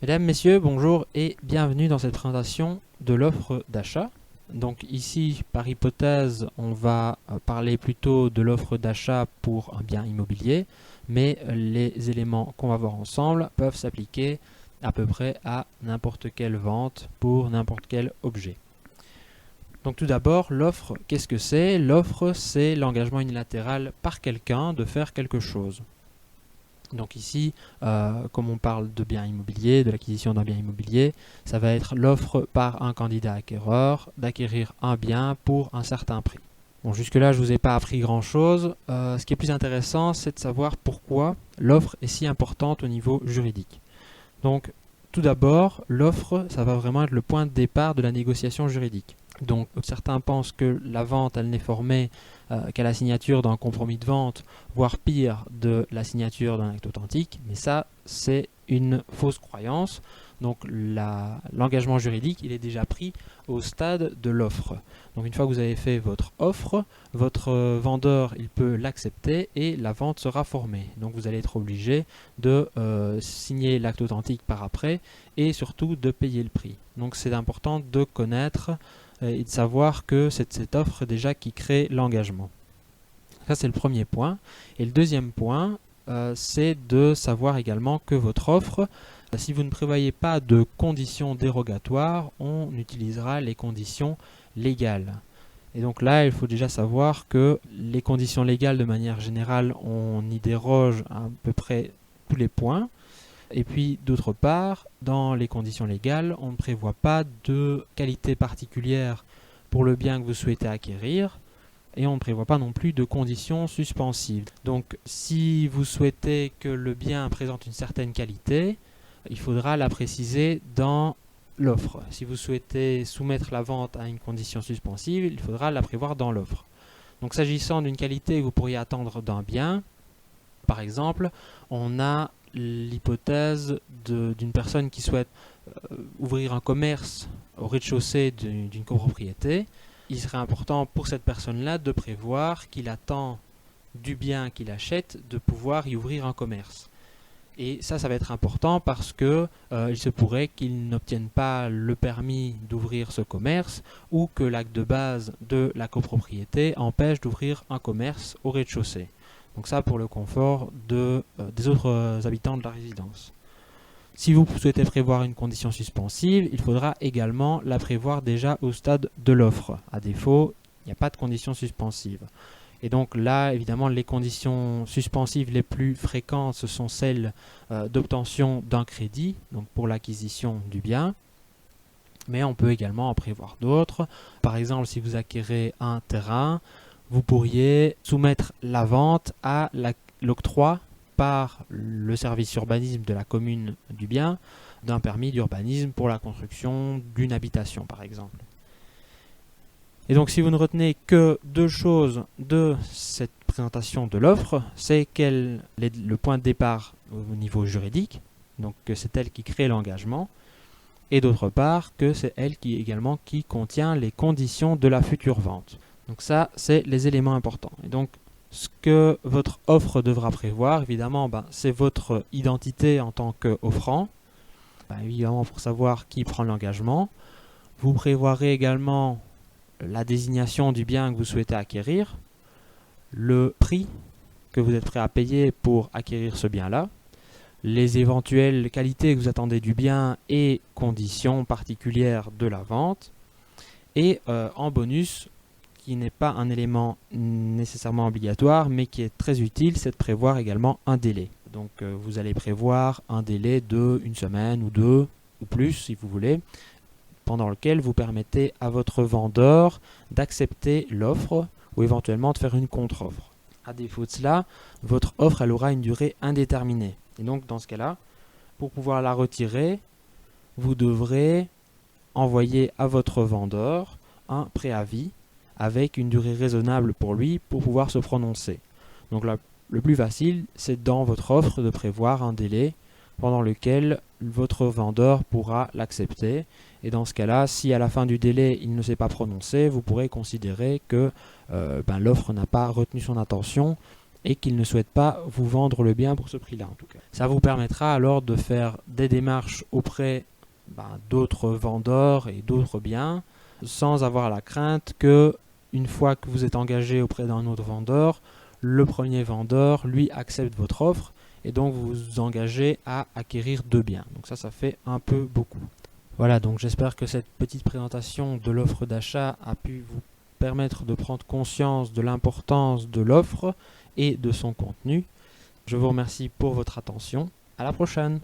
Mesdames, Messieurs, bonjour et bienvenue dans cette présentation de l'offre d'achat. Donc ici, par hypothèse, on va parler plutôt de l'offre d'achat pour un bien immobilier, mais les éléments qu'on va voir ensemble peuvent s'appliquer à peu près à n'importe quelle vente pour n'importe quel objet. Donc tout d'abord, l'offre, qu'est-ce que c'est? L'offre, c'est l'engagement unilatéral par quelqu'un de faire quelque chose. Donc ici, comme on parle de biens immobiliers, de l'acquisition d'un bien immobilier, ça va être l'offre par un candidat acquéreur d'acquérir un bien pour un certain prix. Bon, jusque-là, je ne vous ai pas appris grand-chose. Ce qui est plus intéressant, c'est de savoir pourquoi l'offre est si importante au niveau juridique. Donc, tout d'abord, l'offre, ça va vraiment être le point de départ de la négociation juridique. Donc, certains pensent que la vente, elle n'est formée qu'à la signature d'un compromis de vente, voire pire, de la signature d'un acte authentique. Mais ça, c'est une fausse croyance. Donc, l'engagement juridique, il est déjà pris au stade de l'offre. Donc, une fois que vous avez fait votre offre, votre vendeur, il peut l'accepter et la vente sera formée. Donc, vous allez être obligé de signer l'acte authentique par après et surtout de payer le prix. Donc, c'est important de connaître et de savoir que c'est cette offre déjà qui crée l'engagement. Ça, c'est le premier point. Et le deuxième point, c'est de savoir également que votre offre, si vous ne prévoyez pas de conditions dérogatoires, on utilisera les conditions légales. Et donc là, il faut déjà savoir que les conditions légales, de manière générale, on y déroge à peu près tous les points. Et puis, d'autre part, dans les conditions légales, on ne prévoit pas de qualité particulière pour le bien que vous souhaitez acquérir. Et on ne prévoit pas non plus de conditions suspensives. Donc, si vous souhaitez que le bien présente une certaine qualité, il faudra la préciser dans l'offre. Si vous souhaitez soumettre la vente à une condition suspensive, il faudra la prévoir dans l'offre. Donc, s'agissant d'une qualité que vous pourriez attendre d'un bien, par exemple, on a l'hypothèse d'une personne qui souhaite ouvrir un commerce au rez-de-chaussée d'une copropriété. Il serait important pour cette personne-là de prévoir qu'il attend du bien qu'il achète de pouvoir y ouvrir un commerce. Et ça va être important parce que il se pourrait qu'il n'obtienne pas le permis d'ouvrir ce commerce ou que l'acte de base de la copropriété empêche d'ouvrir un commerce au rez-de-chaussée. Donc ça pour le confort des autres habitants de la résidence. Si vous souhaitez prévoir une condition suspensive, il faudra également la prévoir déjà au stade de l'offre. À défaut, il n'y a pas de condition suspensive. Et donc là, évidemment, les conditions suspensives les plus fréquentes, ce sont celles d'obtention d'un crédit, donc pour l'acquisition du bien. Mais on peut également en prévoir d'autres. Par exemple, si vous acquérez un terrain, vous pourriez soumettre la vente à l'octroi par le service urbanisme de la commune du bien d'un permis d'urbanisme pour la construction d'une habitation, par exemple. Et donc, si vous ne retenez que deux choses de cette présentation de l'offre, c'est le point de départ au niveau juridique, donc que c'est elle qui crée l'engagement, et d'autre part que c'est elle qui contient les conditions de la future vente. Donc ça, c'est les éléments importants. Et donc, ce que votre offre devra prévoir, évidemment, c'est votre identité en tant qu'offrant, évidemment pour savoir qui prend l'engagement. Vous prévoirez également la désignation du bien que vous souhaitez acquérir, le prix que vous êtes prêt à payer pour acquérir ce bien-là, les éventuelles qualités que vous attendez du bien et conditions particulières de la vente, et en bonus, qui n'est pas un élément nécessairement obligatoire, mais qui est très utile, c'est de prévoir également un délai. Donc vous allez prévoir un délai de une semaine ou deux, ou plus si vous voulez, pendant lequel vous permettez à votre vendeur d'accepter l'offre ou éventuellement de faire une contre-offre. À défaut de cela, votre offre elle aura une durée indéterminée. Et donc dans ce cas-là, pour pouvoir la retirer, vous devrez envoyer à votre vendeur un préavis avec une durée raisonnable pour lui pour pouvoir se prononcer. Donc là, le plus facile, c'est dans votre offre de prévoir un délai pendant lequel votre vendeur pourra l'accepter. Et dans ce cas-là, si à la fin du délai, il ne s'est pas prononcé, vous pourrez considérer que l'offre n'a pas retenu son intention et qu'ils ne souhaitent pas vous vendre le bien pour ce prix-là en tout cas. Ça vous permettra alors de faire des démarches auprès d'autres vendeurs et d'autres biens sans avoir la crainte que une fois que vous êtes engagé auprès d'un autre vendeur, le premier vendeur lui accepte votre offre et donc vous vous engagez à acquérir 2 biens. Donc ça fait un peu beaucoup. Voilà, donc j'espère que cette petite présentation de l'offre d'achat a pu vous permettre de prendre conscience de l'importance de l'offre et de son contenu. Je vous remercie pour votre attention. À la prochaine!